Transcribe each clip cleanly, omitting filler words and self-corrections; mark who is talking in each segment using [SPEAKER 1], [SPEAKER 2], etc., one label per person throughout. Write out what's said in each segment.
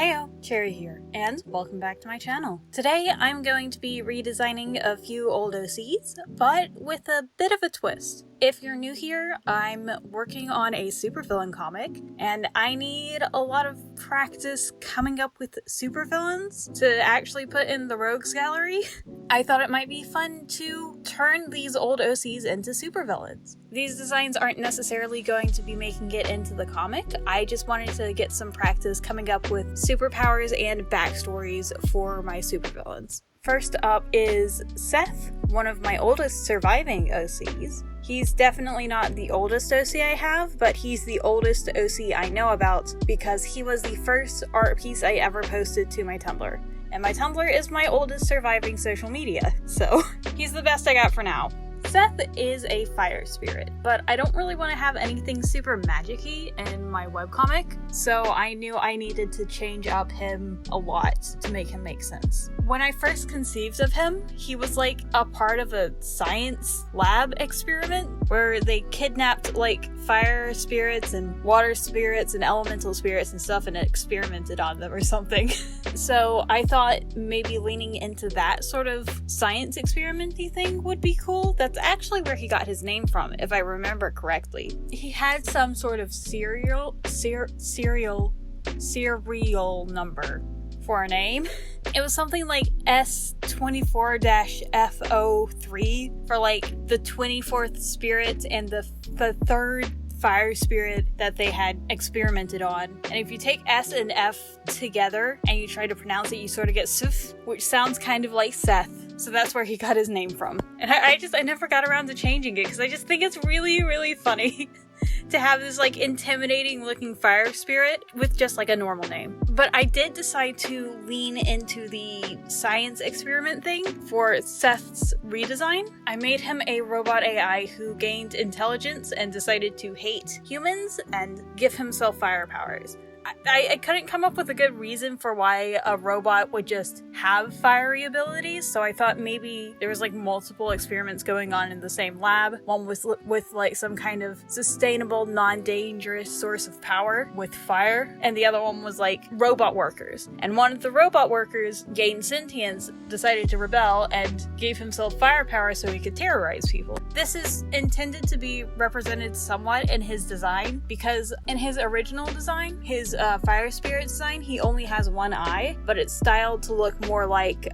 [SPEAKER 1] Heyo, Cherry here, and welcome back to my channel. Today I'm going to be redesigning a few old OCs, but with a bit of a twist. If you're new here, I'm working on a supervillain comic, and I need a lot of practice coming up with supervillains to actually put in the rogues gallery. I thought it might be fun to turn these old OCs into supervillains. These designs aren't necessarily going to be making it into the comic. I just wanted to get some practice coming up with superpowers and backstories for my supervillains. First up is Seth, one of my oldest surviving OCs. He's definitely not the oldest OC I have, but he's the oldest OC I know about because he was the first art piece I ever posted to my Tumblr. And my Tumblr is my oldest surviving social media, so he's the best I got for now. Seth is a fire spirit, but I don't really want to have anything super magic-y in my webcomic, so I knew I needed to change up him a lot to make him make sense. When I first conceived of him, he was like a part of a science lab experiment where they kidnapped like fire spirits and water spirits and elemental spirits and stuff and experimented on them or something. So I thought maybe leaning into that sort of science experimenty thing would be cool. That's actually where he got his name from, if I remember correctly. He had some sort of serial number for a name. It was something like S24-F03 for like the 24th spirit and the third fire spirit that they had experimented on. And if you take S and F together and you try to pronounce it, you sort of get Suf, which sounds kind of like Seth. So that's where he got his name from. And I never got around to changing it because I just think it's really, really funny to have this like intimidating looking fire spirit with just like a normal name. But I did decide to lean into the science experiment thing for Seth's redesign. I made him a robot AI who gained intelligence and decided to hate humans and give himself fire powers. I couldn't come up with a good reason for why a robot would just have fiery abilities, so I thought maybe there was like multiple experiments going on in the same lab. One was with like some kind of sustainable, non-dangerous source of power with fire, and the other one was like robot workers. And one of the robot workers gained sentience, decided to rebel, and gave himself fire power so he could terrorize people. This is intended to be represented somewhat in his design, because in his original design, his fire spirit design, he only has one eye, but it's styled to look more like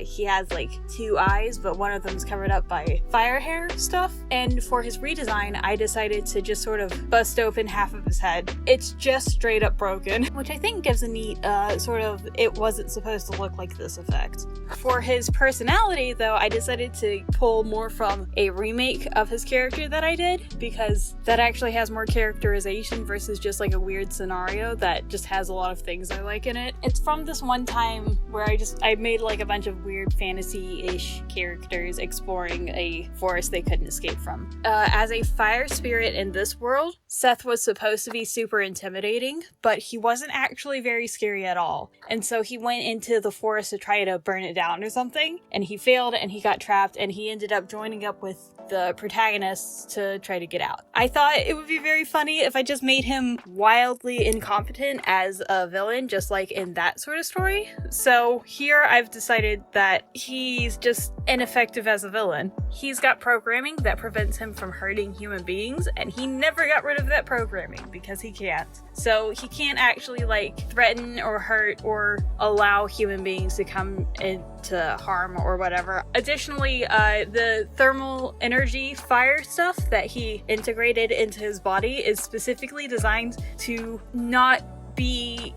[SPEAKER 1] he has like two eyes, but one of them's covered up by fire hair stuff. And for his redesign, I decided to just sort of bust open half of his head. It's just straight up broken, which I think gives a neat sort of it wasn't supposed to look like this effect. For his personality, though, I decided to pull more from a remake of his character that I did, because that actually has more characterization versus just like a weird scenario that just has a lot of things I like in it. It's from this one time where I made like a bunch of weird fantasy-ish characters exploring a forest they couldn't escape from. As a fire spirit in this world, Seth was supposed to be super intimidating, but he wasn't actually very scary at all. And so he went into the forest to try to burn it down or something, and he failed and he got trapped, and he ended up joining up with the protagonists to try to get out. I thought it would be very funny if I just made him wildly incompetent as a villain, just like in that sort of story. So here I've decided that he's just ineffective as a villain. He's got programming that prevents him from hurting human beings, and he never got rid of that programming because he can't. So he can't actually like threaten or hurt or allow human beings to come into harm or whatever. Additionally, the thermal energy fire stuff that he integrated into his body is specifically designed to not be,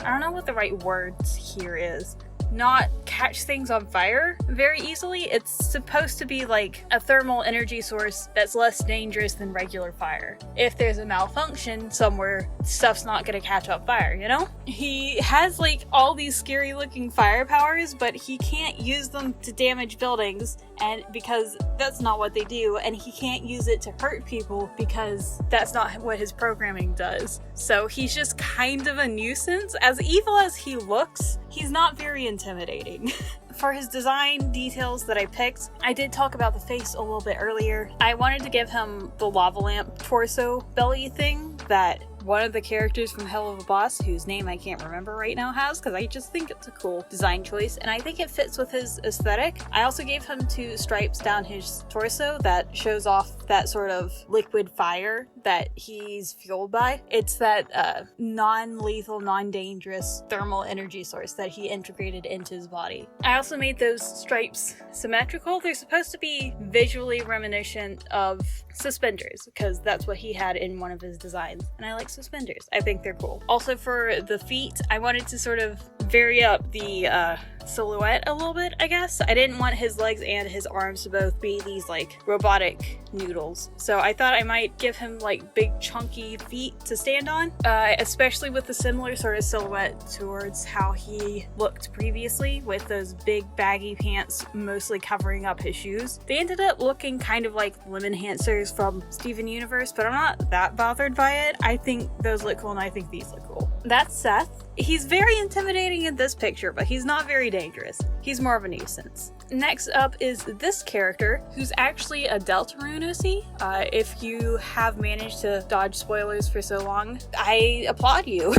[SPEAKER 1] I don't know what the right word here is, not catch things on fire very easily. It's supposed to be like a thermal energy source that's less dangerous than regular fire. If there's a malfunction somewhere, stuff's not gonna catch on fire, you know? He has like all these scary looking fire powers, but he can't use them to damage buildings, and because that's not what they do, and he can't use it to hurt people because that's not what his programming does. So he's just kind of a nuisance. As evil as he looks, he's not very intimidating. For his design details that I picked, I did talk about the face a little bit earlier. I wanted to give him the lava lamp torso belly thing that one of the characters from Hell of a Boss, whose name I can't remember right now, has, because I just think it's a cool design choice, and I think it fits with his aesthetic. I also gave him 2 stripes down his torso that shows off that sort of liquid fire that he's fueled by. It's that non-lethal, non-dangerous thermal energy source that he integrated into his body. I also made those stripes symmetrical. They're supposed to be visually reminiscent of suspenders, because that's what he had in one of his designs, and I like suspenders. I think they're cool. Also, for the feet, I wanted to sort of vary up the silhouette a little bit, I guess. I didn't want his legs and his arms to both be these like robotic noodles, so I thought I might give him like big chunky feet to stand on, especially with the similar sort of silhouette towards how he looked previously, with those big baggy pants mostly covering up his shoes. They ended up looking kind of like lemon enhancers from Steven Universe, but I'm not that bothered by it. I think those look cool, and I think these look cool. That's Seth. He's very intimidating in this picture, but he's not very dangerous. He's more of a nuisance. Next up is this character, who's actually a Deltarune OC. If you have managed to dodge spoilers for so long, I applaud you.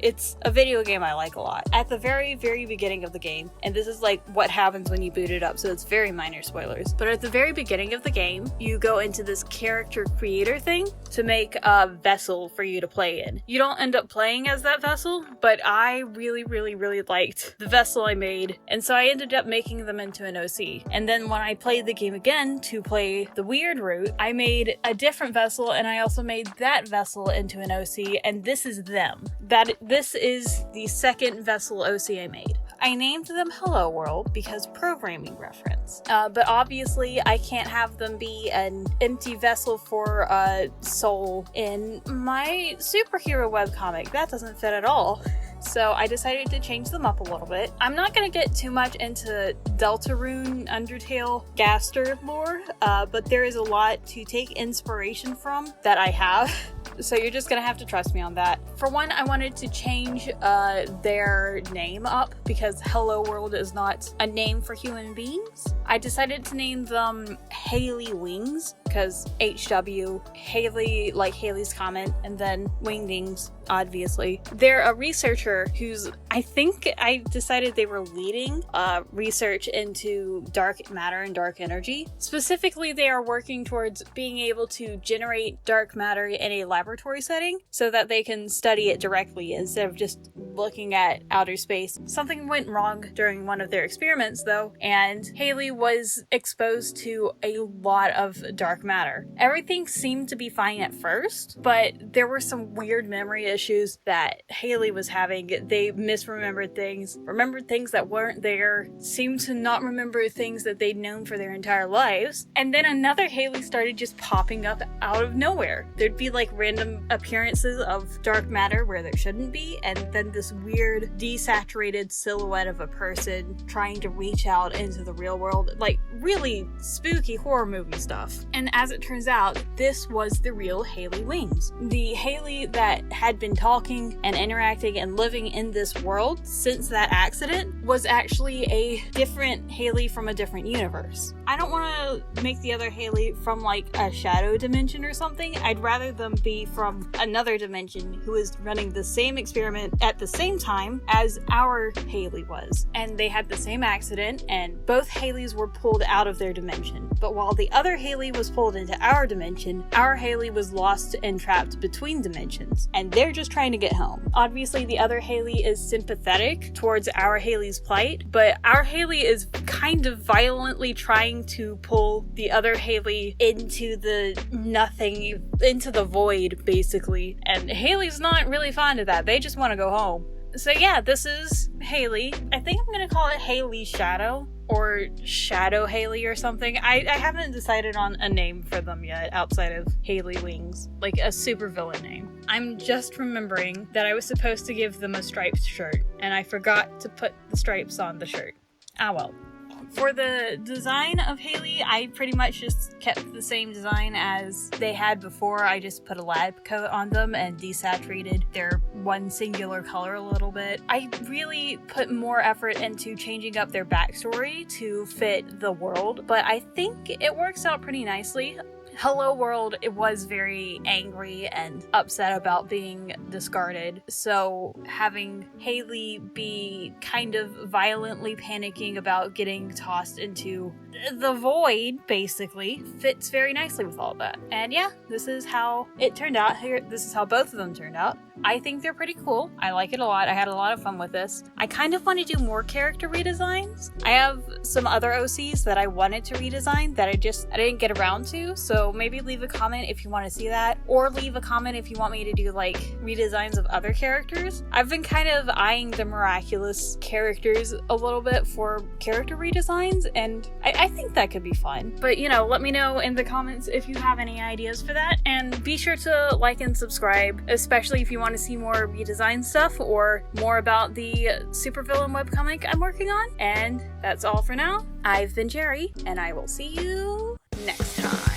[SPEAKER 1] It's a video game I like a lot. At the very, very beginning of the game, and this is like what happens when you boot it up, so it's very minor spoilers, but at the very beginning of the game, you go into this character creator thing to make a vessel for you to play in. You don't end up playing as that vessel, but I really, really, really liked the vessel I made, and so I ended up making them into an OC. And then when I played the game again to play the weird route, I made a different vessel, and I also made that vessel into an OC, and this is them. This is the second vessel OC I made. I named them Hello World because programming reference. But obviously I can't have them be an empty vessel for a soul in my superhero webcomic. That doesn't fit at all. So I decided to change them up a little bit. I'm not going to get too much into Deltarune, Undertale, Gaster lore, but there is a lot to take inspiration from that I have. So you're just gonna have to trust me on that. For one, I wanted to change their name up because Hello World is not a name for human beings. I decided to name them Haley Wings because HW, Haley, like Haley's Comet, and then Wingdings, obviously. They're a researcher who's, I think I decided they were leading research into dark matter and dark energy. Specifically, they are working towards being able to generate dark matter in a laboratory setting so that they can study it directly instead of just looking at outer space. Something went wrong during one of their experiments though, and Haley was exposed to a lot of dark matter. Everything seemed to be fine at first, but there were some weird memory issues that Haley was having. They misremembered things, remembered things that weren't there, seemed to not remember things that they'd known for their entire lives, and then another Haley started just popping up out of nowhere. There'd be like random appearances of dark matter where there shouldn't be, and then this weird desaturated silhouette of a person trying to reach out into the real world, like really spooky horror movie stuff. And as it turns out, this was the real Haley Wings. The Haley that had been talking and interacting and living in this world since that accident was actually a different Haley from a different universe. I don't want to make the other Haley from like a shadow dimension or something. I'd rather them be from another dimension who is running the same experiment at the same time as our Haley was. And they had the same accident, and both Haleys were pulled out of their dimension. But while the other Haley was pulled into our dimension, our Haley was lost and trapped between dimensions, and they're just trying to get home. Obviously, the other Haley is sympathetic towards our Haley's plight, but our Haley is kind of violently trying to pull the other Haley into the nothing, into the void, basically. And Haley's not really fond of that. They just want to go home. So yeah, this is Haley. I think I'm gonna call it Haley Shadow, or Shadow Haley or something. I haven't decided on a name for them yet outside of Haley Wings, like a supervillain name. I'm just remembering that I was supposed to give them a striped shirt, and I forgot to put the stripes on the shirt. Ah well. For the design of Haley, I pretty much just kept the same design as they had before. I just put a lab coat on them and desaturated their one singular color a little bit. I really put more effort into changing up their backstory to fit the world, but I think it works out pretty nicely. Hello World, it was very angry and upset about being discarded, so having Haley be kind of violently panicking about getting tossed into the void, basically, fits very nicely with all that. And yeah, this is how it turned out. This is how both of them turned out. I think they're pretty cool. I like it a lot. I had a lot of fun with this. I kind of want to do more character redesigns. I have some other OCs that I wanted to redesign that I didn't get around to, so maybe leave a comment if you want to see that, or leave a comment if you want me to do like redesigns of other characters. I've been kind of eyeing the miraculous characters a little bit for character redesigns, and I think that could be fun. But you know, let me know in the comments if you have any ideas for that, and be sure to like and subscribe, especially if you want to see more redesign stuff or more about the supervillain webcomic I'm working on. And that's all for now. I've been Jerry, and I will see you next time.